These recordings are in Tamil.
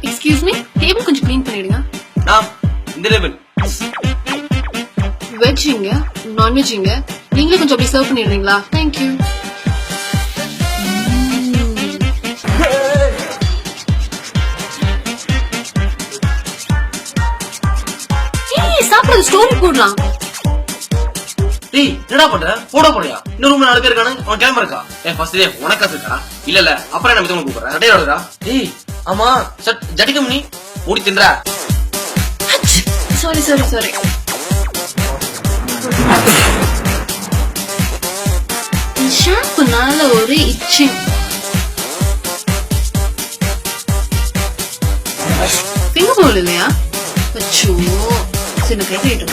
எக்ஸ்கியூஸ் மீ, டேபிள் கொஞ்சம் க்ளீன் பண்ணிடுங்க. இந்த டேபிள் வெஜ் இங்க, நான்வெஜ் இங்க. நீங்களே கொஞ்சம் அப்படி சர்வ் பண்ணிடுறீங்களா? தேங்க்யூ. சாப்பிடுறது ஸ்டோரி போடலாம். டேய் என்னடா பண்ற? போட போறியா? இன்னொரு ரூம்ல 4 பேர் இருக்கானு. உனக்கு கேமரா இருக்கா? ஃபர்ஸ்ட் டே உனக்கு காசு இருக்கா? இல்ல அப்புறம் என்ன மித்தவங்க கூப்பிடுறேன். சட்டையை வருடா. டேய் ஆமா ஜட்டிக்க மணி மூடி தின்றா. சாரி. ஷாம்புனால ஒரு இச்சிங். ஃபிங்கர் போல் இல்லையா? அச்சோ சின்ன கை கேட்டு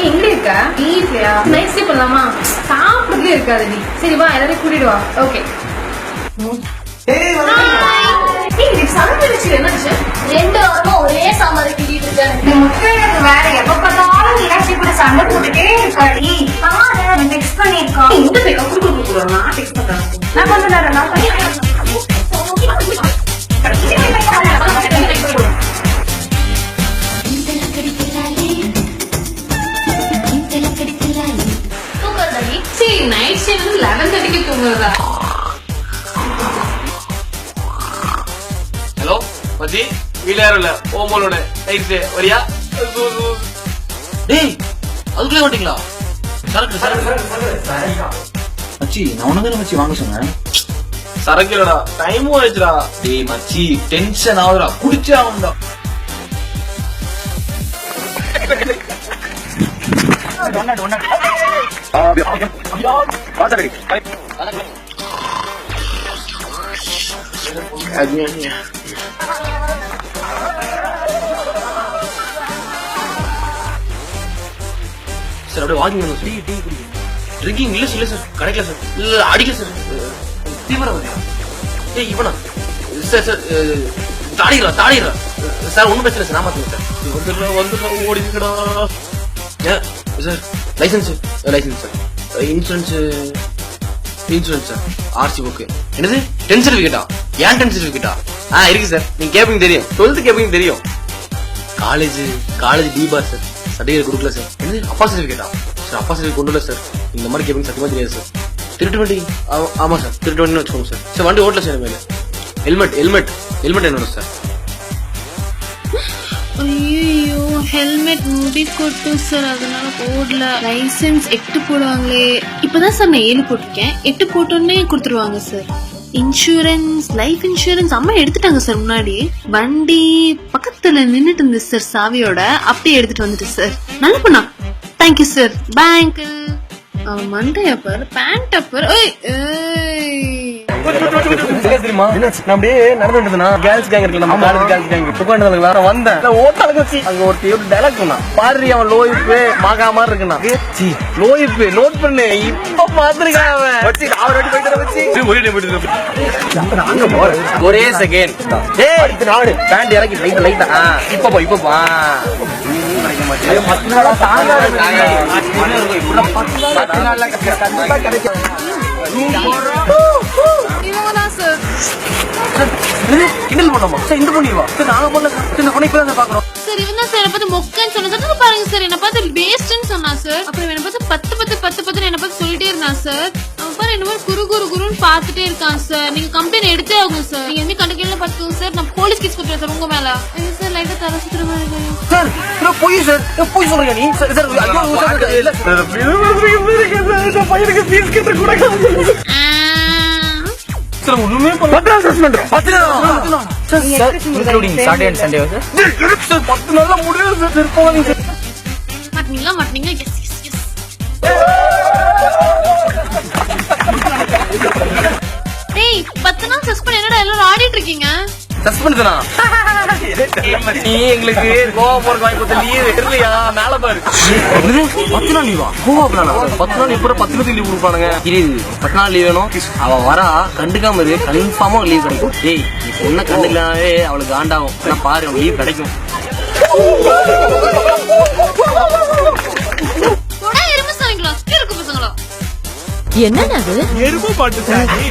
எங்க இருக்கா? வீட்லயா? நைட் ஸ்டே பண்ணலாமா? சாப்பிடுறதுல இருக்காது நீ. சரி வா எல்லாரையும் கூட்டிட்டு வா. ஓகே. ரெண்டு வாரமும் ஒரே சாம்பார் கிட்டிட்டு இருக்கேன். வேற எப்ப பார்த்தாலும் மீனாட்சி கூட சண்டை போட்டுட்டே இருக்காடி. டெக்ஸ்ட் பண்ணிருக்கோம். இந்த பையன் நான் டெக்ஸ்ட் பண்றேன். நான் கொஞ்ச நேரம் நான் நைட் ஸ்டே வந்து 11:30 தூங்குறதா? ஹலோ மச்சி, வீட்ல யாரும் இல்ல. ஓமோலோட நைட் ஸ்டே வரியா? டேய் அதுக்குள்ளே வந்துட்டீங்களா? மச்சி நான் உனக்கு மச்சி வாங்க சொன்னேன். சரக்கு இல்லடா, டைமும் ஆயிடுச்சுடா. டேய் மச்சி டென்ஷன் ஆகுதுடா, குடிச்சே ஆகும்டா. சார் அப்படியே வாக்கிங் பண்ணுங்க. ட்ரிங்கிங் இல்ல சார், கிடைக்கல சார். இல்ல அடிக்கல சார். தீவிரம் ஏய் இவனா சார் தாடிடுறா சார். ஒன்னும் பிரச்சனை சார். நான் பாத்துக்கேன் சார். வந்துடுறா ஓடிக்கடா. Sir licence sir, insurance sir, RC book. என்னது 10 சர்டிபிகேட்டா? ஏன் 10 சர்டிபிகேட்டா? இருக்கு சார். நீங்க கேப்பீங்க தெரியும், 12th கேப்பீங்க தெரியும். காலேஜ் டிபார் சார், சர்டிபிகேட் கொடுக்கல சார். என்னது அப்பா சர்டிபிகேட்டா? சார் அப்பா சர்டிபிகேட் கொண்டு வரல சார். இந்த மாதிரி கேப்பீங்க சத்தியமா தெரியாது சார். திருட்டு வண்டி? ஆமா சார், திருட்டு வண்டின்னு வச்சுக்கோங்க சார். சார் வண்டி ஓட்டல சார். மேல ஹெல்மெட் என்னோட சார். ஐயோ ஹெல்மெட் முடி கொட்டும் சார், அதனால போடல. லைசன்ஸ் 8 போடுவாங்களே. இப்பதான் சார் நான் 7 போட்டிருக்கேன். 8 போட்டோன்னே கொடுத்துருவாங்க சார். இன்சூரன்ஸ், லைஃப் இன்சூரன்ஸ் அம்மா எடுத்துட்டாங்க சார் முன்னாடி. வண்டி பக்கத்துல நின்னுட்டு இருந்துச்சு சார் சாவியோட. அப்படியே எடுத்துட்டு வந்துட்டு சார். நல்ல பொண்ணா? Thank you sir. பேங்க் மண்டைய பாரு, பேண்ட் பாரு. தெரியுமா நான் அப்படியே நடந்துட்டு கேர்ள்ஸ் கேங் இருக்கு, நம்ம காலேஜ் கேர்ள்ஸ் கேங் உட்காந்து வேற வந்தேன். ஓட்டாளுக்கு வச்சு அங்க ஒரு டைலாக் சொன்னா பாரு, அவன் லோயிப்பு மாகா மாதிரி இருக்குண்ணா. லோயிப்பு நோட் பண்ணு. இப்ப பாத்துருக்கான் அவன் வச்சு. அவர் ஒரே செகண்ட் பேண்ட் இறக்கி லைட்டா. இப்ப போ. என்ன பார்த்து வேஸ்ட்னு சொன்னா சார். அப்புறம் என்ன பார்த்து 10 என்ன பார்த்து சொல்லிட்டே இருந்தான் சார். அவன் என்ன குருன்னு பாத்துட்டே இருக்கான் சார். நீங்க கம்ப்ளைண்ட் எடுத்தே ஆகும் சார். நீங்க எந்த கண்டுக்கல பாத்துக்கோங்க சார். நான் போலீஸ் கேஸ் கொடுத்துறேன் சார் உங்க மேல. சார் லைட்டா தர சுத்துற மாதிரி இருக்கு சார். போய் சொல்றீங்க நீ சார். பையனுக்கு ஃபீஸ் கட்ட கூட சார். ஒண்ணுமே பண்ணல. Sir including Saturday and Sunday sir. 10 நாள்ல முடியாது சார். போவீங்க சார். மாட்டீங்க. எஸ். டேய் 10 நாள் சஸ்பெண்ட். என்னடா எல்லாரும் ஆடிட்டு இருக்கீங்க? சஸ்பெண்ட் தானா? நீ எங்களுக்கு கோவா போறதுக்கு வாங்கி கொடுத்த லீவ் தெரியலையா? மேல பாரு. 10 நாள் லீவா? கோவா பிளானா? 10 நாள் எப்பறம் 10 நாள் லீவ் கொடுப்பானுங்க. 10 நாள் லீவ் வேணும். அவ வரா கண்டுக்காம இரு, கன்ஃபார்மா லீவ் கிடைக்கும். டேய் நீ பொண்ணை கண்டுக்கலாவே அவளுக்கு ஆண்டாகும். பாரு லீவ் கிடைக்கும். என்னது எருமை பாட்டு சாணி